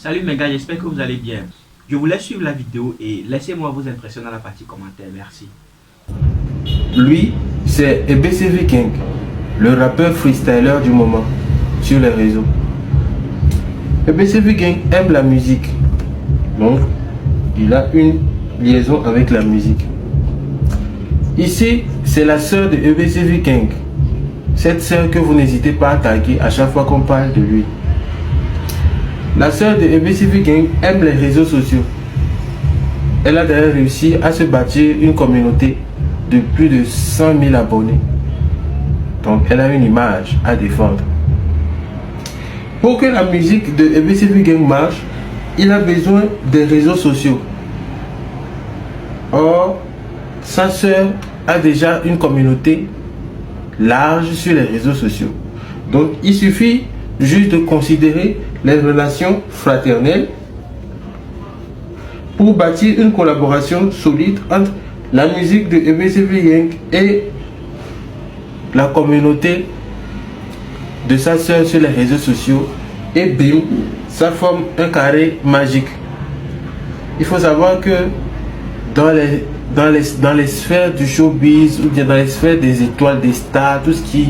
Salut mes gars, j'espère que vous allez bien. Je vous laisse suivre la vidéo et laissez-moi vos impressions dans la partie commentaire. Merci. Lui, c'est EBCV King, le rappeur freestyler du moment sur les réseaux. EBCV King aime la musique, donc il a une liaison avec la musique. Ici, c'est la sœur de EBCV King, cette sœur que vous n'hésitez pas à attaquer à chaque fois qu'on parle de lui. La sœur de EBCV King aime les réseaux sociaux. Elle a d'ailleurs réussi à se bâtir une communauté de plus de 100 000 abonnés. Donc elle a une image à défendre. Pour que la musique de EBCV Gang marche, il a besoin des réseaux sociaux. Or, sa sœur a déjà une communauté large sur les réseaux sociaux. Donc il suffit juste de considérer les relations fraternelles pour bâtir une collaboration solide entre la musique de EBCV Gang et la communauté de sa sœur sur les réseaux sociaux, et bim, ça forme un carré magique. Il faut savoir que dans les sphères du showbiz ou bien dans les sphères des étoiles, des stars, tout ce qui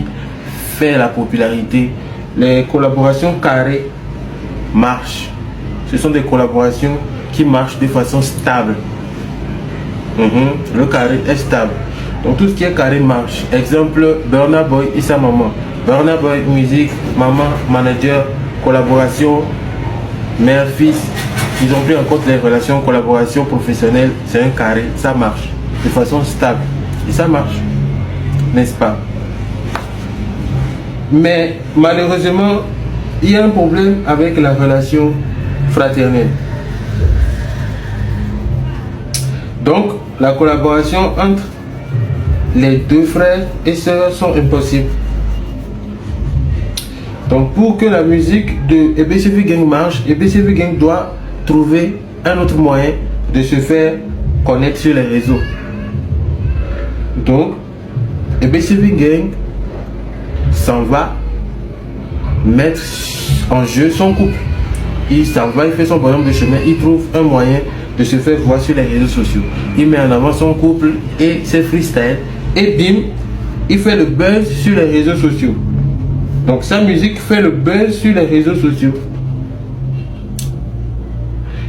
fait la popularité, les collaborations carrées marchent. Ce sont des collaborations qui marchent de façon stable. Le carré est stable. Donc tout ce qui est carré marche. Exemple, Burna Boy et sa maman. Burna Boy, musique, maman, manager, collaboration, mère-fils. Ils ont pris en compte les relations, collaboration professionnelle. C'est un carré, ça marche de façon stable. Et ça marche, n'est-ce pas? Mais malheureusement, il y a un problème avec la relation fraternelle. Donc, la collaboration entre les deux frères et sœurs sont impossibles. Donc, pour que la musique de EBCV Gang marche, EBCV Gang doit trouver un autre moyen de se faire connaître sur les réseaux. Donc, EBCV Gang s'en va mettre en jeu son couple. Il s'en va, il fait son bonhomme de chemin, il trouve un moyen de se faire voir sur les réseaux sociaux. Il met en avant son couple et ses freestyles, et bim, il fait le buzz sur les réseaux sociaux. Donc sa musique fait le buzz sur les réseaux sociaux.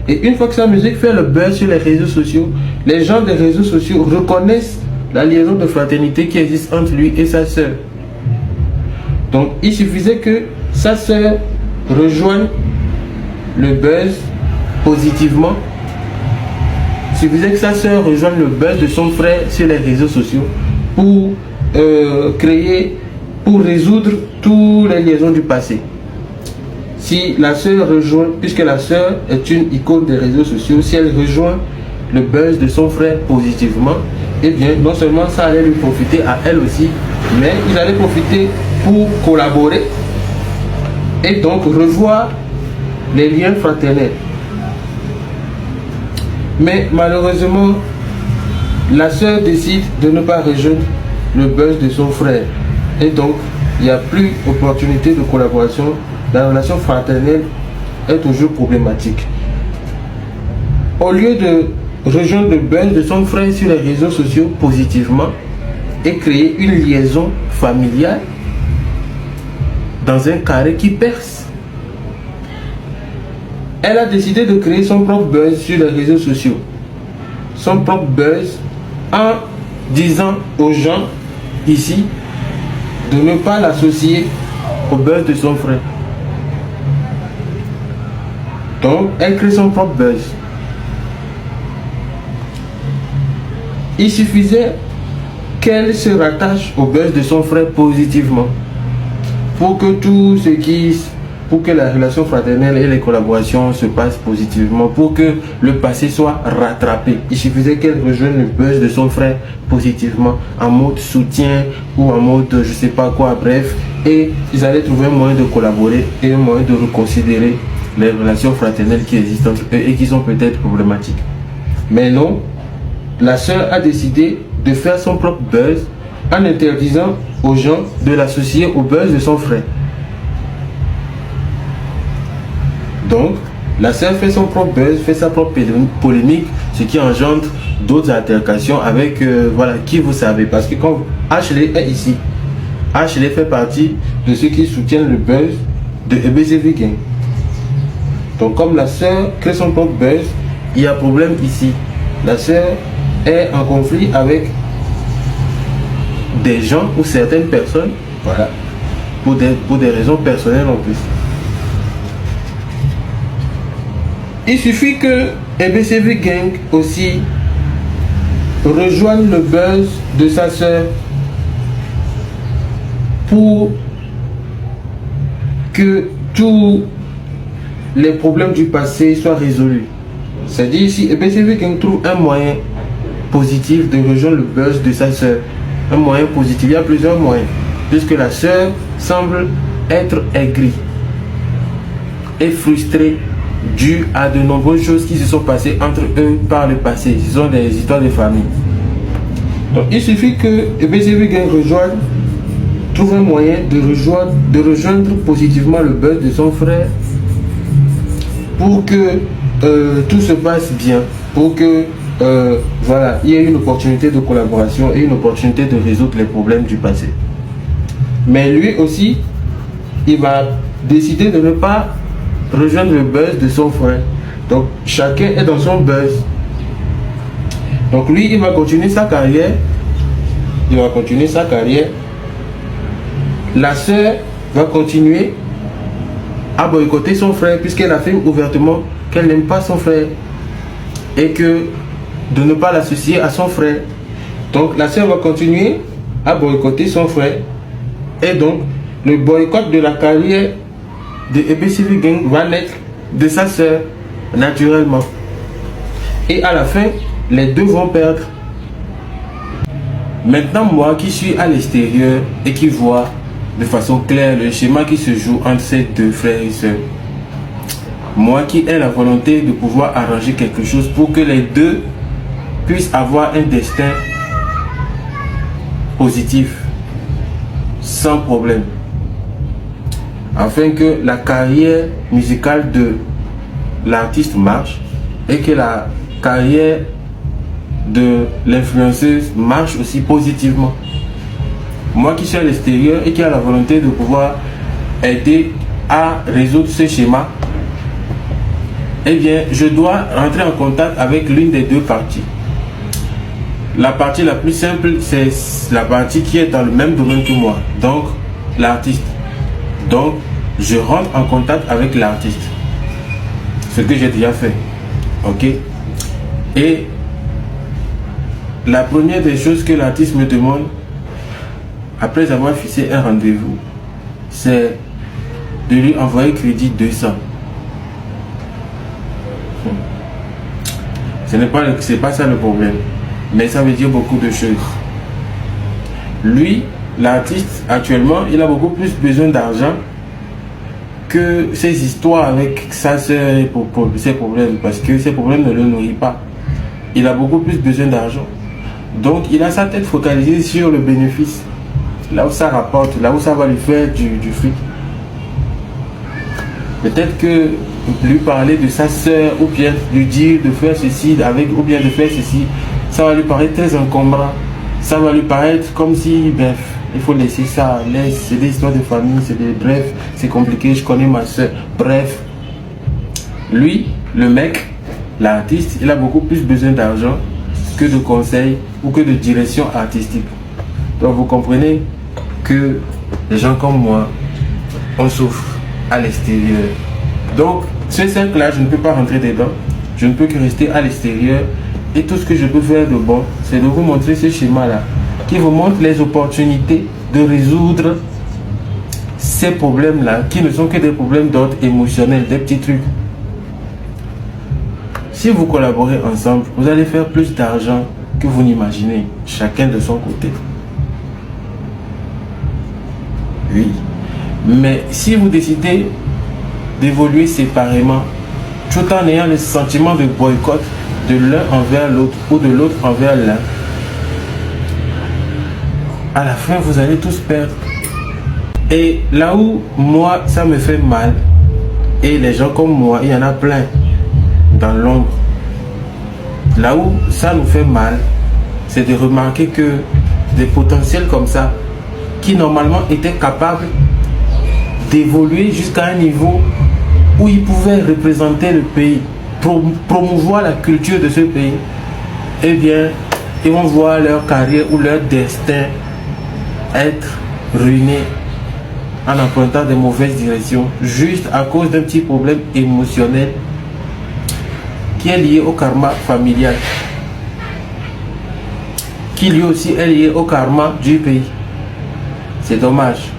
Et une fois que sa musique fait le buzz sur les réseaux sociaux, les gens des réseaux sociaux reconnaissent la liaison de fraternité qui existe entre lui et sa sœur. Donc il suffisait que sa sœur rejoigne le buzz positivement. Il suffisait que sa sœur rejoigne le buzz de son frère sur les réseaux sociaux pour pour résoudre toutes les liaisons du passé. Si la sœur rejoint, puisque la sœur est une icône des réseaux sociaux, si elle rejoint le buzz de son frère positivement, eh bien non seulement ça allait lui profiter à elle aussi, mais il allait profiter pour collaborer et donc revoir les liens fraternels. Mais malheureusement, la sœur décide de ne pas rejoindre le buzz de son frère. Et donc, il n'y a plus d'opportunité de collaboration. La relation fraternelle est toujours problématique. Au lieu de rejoindre le buzz de son frère sur les réseaux sociaux positivement et créer une liaison familiale dans un carré qui perce, elle a décidé de créer son propre buzz sur les réseaux sociaux. Son propre buzz en disant aux gens ici de ne pas l'associer au buzz de son frère. Donc, elle crée son propre buzz. Il suffisait qu'elle se rattache au buzz de son frère positivement pour que la relation fraternelle et les collaborations se passent positivement, pour que le passé soit rattrapé. Il suffisait qu'elle rejoigne le buzz de son frère positivement, en mode soutien ou en mode je sais pas quoi, bref, et ils allaient trouver un moyen de collaborer et un moyen de reconsidérer les relations fraternelles qui existent entre eux et qui sont peut-être problématiques. Mais non, la sœur a décidé de faire son propre buzz en interdisant aux gens de l'associer au buzz de son frère. Donc, La sœur fait son propre buzz, fait sa propre polémique, ce qui engendre d'autres altercations avec voilà, qui vous savez. Parce que quand Ashley est ici, Ashley fait partie de ceux qui soutiennent le buzz de EBCV Gang. Donc comme la sœur crée son propre buzz, il y a problème ici. La sœur est en conflit avec des gens ou certaines personnes, voilà, pour des raisons personnelles en plus. Il suffit que EBCV Gang aussi rejoigne le buzz de sa sœur pour que tous les problèmes du passé soient résolus. C'est-à-dire si EBCV Gang trouve un moyen positif de rejoindre le buzz de sa sœur, un moyen positif, il y a plusieurs moyens, puisque la sœur semble être aigrie et frustrée dû à de nombreuses choses qui se sont passées entre eux par le passé. Ce sont des histoires de famille. Donc il suffit que EBCV Gang trouve un moyen de rejoindre positivement le buzz de son frère pour que tout se passe bien, pour que voilà, il y ait une opportunité de collaboration et une opportunité de résoudre les problèmes du passé. Mais lui aussi, il va décider de ne pas rejoindre le buzz de son frère. Donc chacun est dans son buzz. Donc lui, il va continuer sa carrière. La sœur va continuer à boycotter son frère puisqu'elle affirme ouvertement qu'elle n'aime pas son frère et que de ne pas l'associer à son frère. Donc la sœur va continuer à boycotter son frère et donc le boycott de la carrière de EBCV Gang va naître de sa sœur naturellement. Et à la fin, les deux vont perdre. Maintenant, moi qui suis à l'extérieur et qui vois de façon claire le schéma qui se joue entre ces deux frères et sœurs, moi qui ai la volonté de pouvoir arranger quelque chose pour que les deux puissent avoir un destin positif, sans problème, afin que la carrière musicale de l'artiste marche et que la carrière de l'influenceuse marche aussi positivement. Moi qui suis à l'extérieur et qui a la volonté de pouvoir aider à résoudre ce schéma, eh bien, je dois rentrer en contact avec l'une des deux parties. La partie la plus simple, c'est la partie qui est dans le même domaine que moi, donc l'artiste. Donc, je rentre en contact avec l'artiste. Ce que j'ai déjà fait. Ok? Et la première des choses que l'artiste me demande, après avoir fixé un rendez-vous, c'est de lui envoyer crédit 200. C'est pas ça le problème. Mais ça veut dire beaucoup de choses. Lui, l'artiste, actuellement, il a beaucoup plus besoin d'argent que ses histoires avec sa soeur et pour ses problèmes. Parce que ses problèmes ne le nourrissent pas. Il a beaucoup plus besoin d'argent. Donc, il a sa tête focalisée sur le bénéfice. Là où ça rapporte, là où ça va lui faire du fric. Peut-être que lui parler de sa soeur ou bien lui dire de faire ceci avec ou bien de faire ceci, ça va lui paraître très encombrant. Ça va lui paraître comme si, bref, il faut laisser ça, c'est des histoires de famille, bref, c'est compliqué, je connais ma soeur, bref. Lui, le mec, l'artiste, il a beaucoup plus besoin d'argent que de conseils ou que de direction artistique. Donc vous comprenez que les gens comme moi, on souffre à l'extérieur. Donc ce cercle-là, je ne peux pas rentrer dedans, je ne peux que rester à l'extérieur. Et tout ce que je peux faire de bon, c'est de vous montrer ce schéma-là, qui vous montre les opportunités de résoudre ces problèmes-là, qui ne sont que des problèmes d'ordre émotionnel, des petits trucs. Si vous collaborez ensemble, vous allez faire plus d'argent que vous n'imaginez, chacun de son côté. Oui. Mais si vous décidez d'évoluer séparément, tout en ayant le sentiment de boycott de l'un envers l'autre ou de l'autre envers l'un, à la fin vous allez tous perdre. Et là où moi ça me fait mal, Et les gens comme moi, il y en a plein dans l'ombre. Là où ça nous fait mal, c'est de remarquer que des potentiels comme ça, qui normalement étaient capables d'évoluer jusqu'à un niveau où ils pouvaient représenter le pays, promouvoir la culture de ce pays, eh bien, ils vont voir leur carrière ou leur destin être ruiné en empruntant de mauvaises directions, juste à cause d'un petit problème émotionnel qui est lié au karma familial, qui lui aussi est lié au karma du pays. C'est dommage.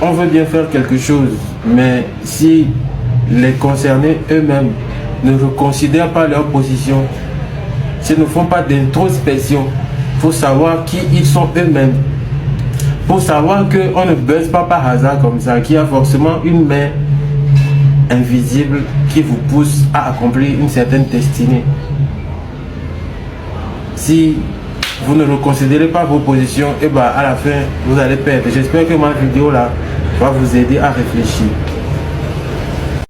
On veut bien faire quelque chose, mais si les concernés eux-mêmes ne reconsidèrent pas leur position, s'ils ne font pas d'introspection, il faut savoir qui ils sont eux-mêmes. Pour savoir qu'on ne baisse pas par hasard comme ça, qu'il y a forcément une main invisible qui vous pousse à accomplir une certaine destinée. Si vous ne reconsidérez pas vos positions, et à la fin, vous allez perdre. J'espère que ma vidéo là va vous aider à réfléchir.